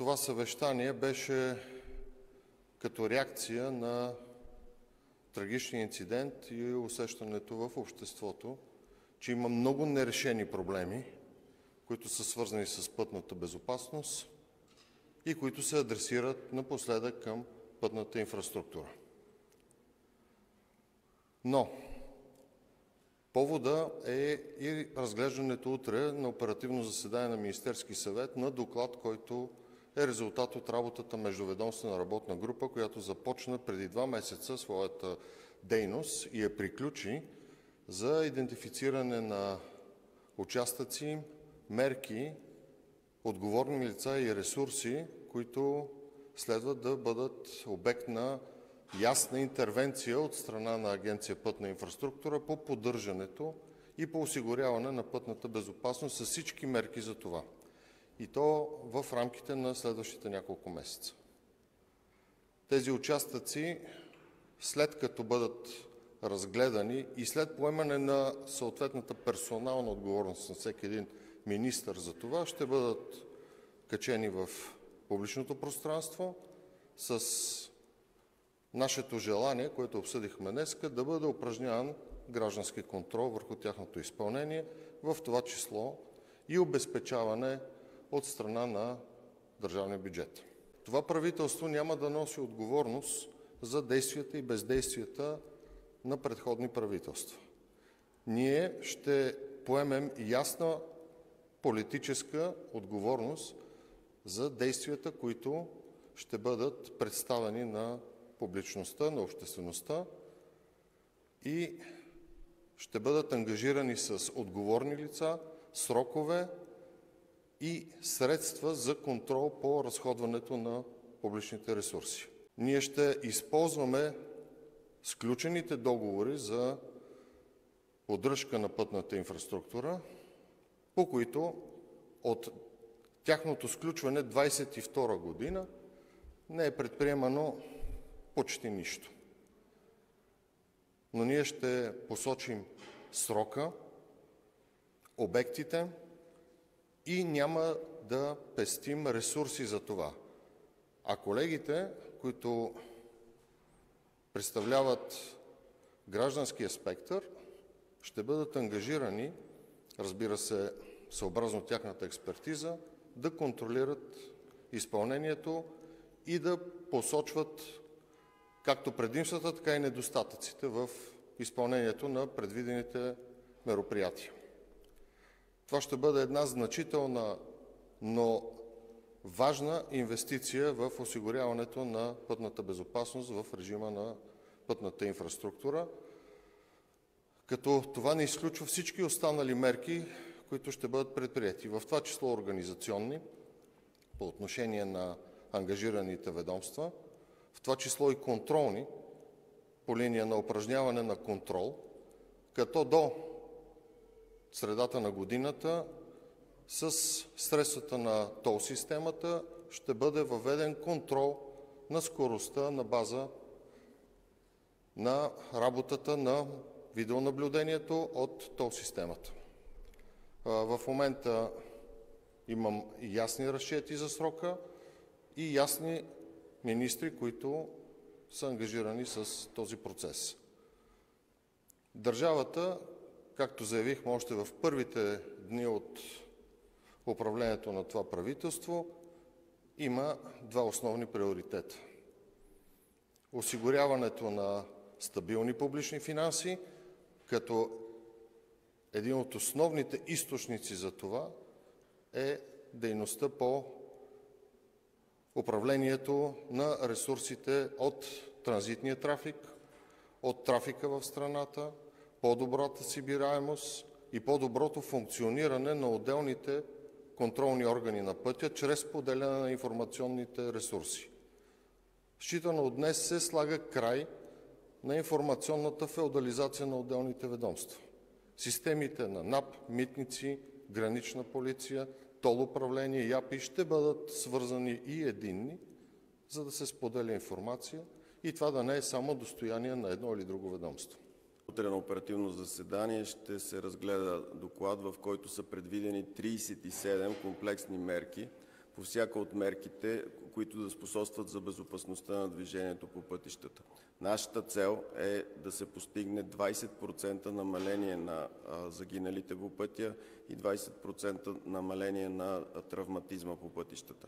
това съвещание беше като реакция на трагичния инцидент и усещането в обществото, че има много нерешени проблеми, които са свързани с пътната безопасност и които се адресират напоследък към пътната инфраструктура. Но повода е и разглеждането утре на оперативно заседание на Министерския съвет на доклад, който е резултат от работата междуведомствена работна група, която започна преди 2 месеца своята дейност и я приключи за идентифициране на участъци, мерки, отговорни лица и ресурси, които следва да бъдат обект на ясна интервенция от страна на Агенция „Пътна инфраструктура“ по поддържането и по осигуряване на пътната безопасност с всички мерки за това. И то в рамките на следващите няколко месеца. Тези участъци, след като бъдат разгледани и след поемане на съответната персонална отговорност на всеки един министър за това, ще бъдат качени в публичното пространство с нашето желание, което обсъдихме днес, да бъде упражняван граждански контрол върху тяхното изпълнение, в това число и обезпечаване от страна на държавния бюджет. Това правителство няма да носи отговорност за действията и бездействията на предходни правителства. Ние ще поемем ясна политическа отговорност за действията, които ще бъдат представени на публичността, на обществеността и ще бъдат ангажирани с отговорни лица, срокове и средства за контрол по разходването на публичните ресурси. Ние ще използваме сключените договори за поддръжка на пътната инфраструктура, по които от тяхното сключване 2022 година не е предприемано почти нищо. Но ние ще посочим срока, обектите и няма да пестим ресурси за това. А колегите, които представляват гражданския спектър, ще бъдат ангажирани, разбира се, съобразно тяхната експертиза, да контролират изпълнението и да посочват както предимствата, така и недостатъците в изпълнението на предвидените мероприятия. Това ще бъде една значителна, но важна инвестиция в осигуряването на пътната безопасност в режима на пътната инфраструктура, като това не изключва всички останали мерки, които ще бъдат предприети, в това число организационни, по отношение на ангажираните ведомства, в това число и контролни, по линия на упражняване на контрол, като до средата на годината с средствата на тол системата ще бъде въведен контрол на скоростта на база на работата на видеонаблюдението от тол системата. В момента имам ясни разчети за срока и ясни министри, които са ангажирани с този процес. Държавата, както заявихме още в първите дни от управлението на това правителство, има 2 основни приоритета. Осигуряването на стабилни публични финанси, като един от основните източници за това е дейността по управлението на ресурсите от транзитния трафик, от трафика в страната, по-добрата събираемост и по-доброто функциониране на отделните контролни органи на пътя чрез поделяне на информационните ресурси. Считано от днес се слага край на информационната феодализация на отделните ведомства. Системите на НАП, митници, гранична полиция, тол управление и АПИ ще бъдат свързани и единни, за да се споделя информация и това да не е само достояние на едно или друго ведомство. Утре на оперативно заседание ще се разгледа доклад, в който са предвидени 37 комплексни мерки по всяка от мерките, които да способстват за безопасността на движението по пътищата. Нашата цел е да се постигне 20% намаление на загиналите по пътя и 20% намаление на травматизма по пътищата.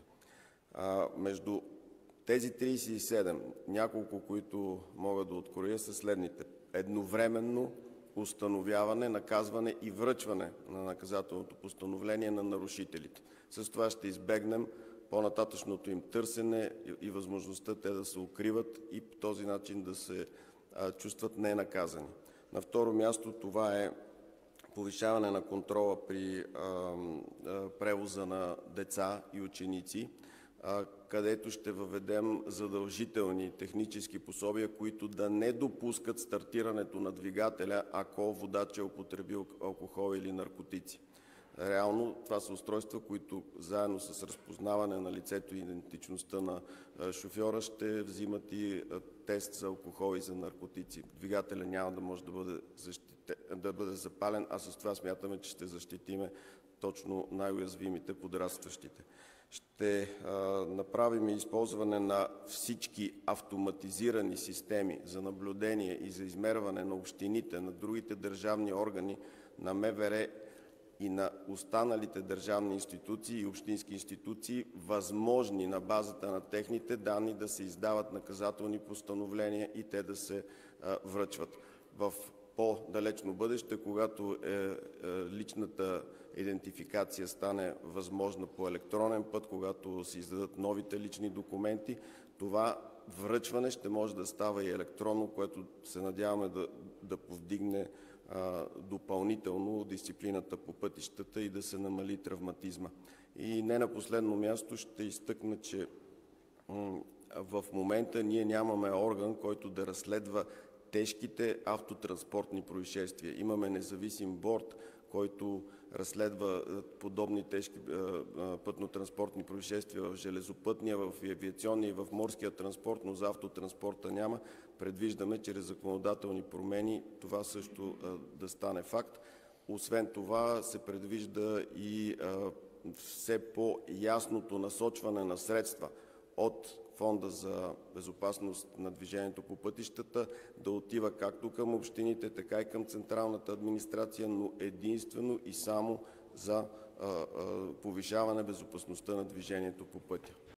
Между тези 37, няколко, които мога да откроя, са следните. Едновременно установяване, наказване и връчване на наказателното постановление на нарушителите. С това ще избегнем по-нататъчното им търсене и възможността те да се укриват и по този начин да се чувстват ненаказани. На второ място, това е повишаване на контрола при превоза на деца и ученици, където ще въведем задължителни технически пособия, които да не допускат стартирането на двигателя, ако водач е употребил алкохол или наркотици. Реално това са устройства, които заедно с разпознаване на лицето и идентичността на шофьора ще взимат и тест за алкохол и за наркотици. Двигателя няма да може да бъде запален, а с това смятаме, че ще защитиме точно най-уязвимите, подрастващите. Ще направим използване на всички автоматизирани системи за наблюдение и за измерване на общините, на другите държавни органи, на МВР и на останалите държавни институции и общински институции, възможни на базата на техните данни да се издават наказателни постановления и те да се връчват. В по-далечно бъдеще, когато личната идентификация стане възможна по електронен път, когато се издадат новите лични документи, това връчване ще може да става и електронно, което се надяваме да повдигне допълнително дисциплината по пътищата и да се намали травматизма. И не на последно място ще изтъкна, че в момента ние нямаме орган, който да разследва тежките автотранспортни происшествия. Имаме независим борд, който разследва подобни тежки пътно-транспортни происшествия в железопътния, в авиационния и в морския транспорт, но за автотранспорта няма. Предвиждаме чрез законодателни промени това също да стане факт. Освен това се предвижда и все по-ясното насочване на средства от Фонда за безопасност на движението по пътищата да отива както към общините, така и към централната администрация, но единствено и само за повишаване безопасността на движението по пътя.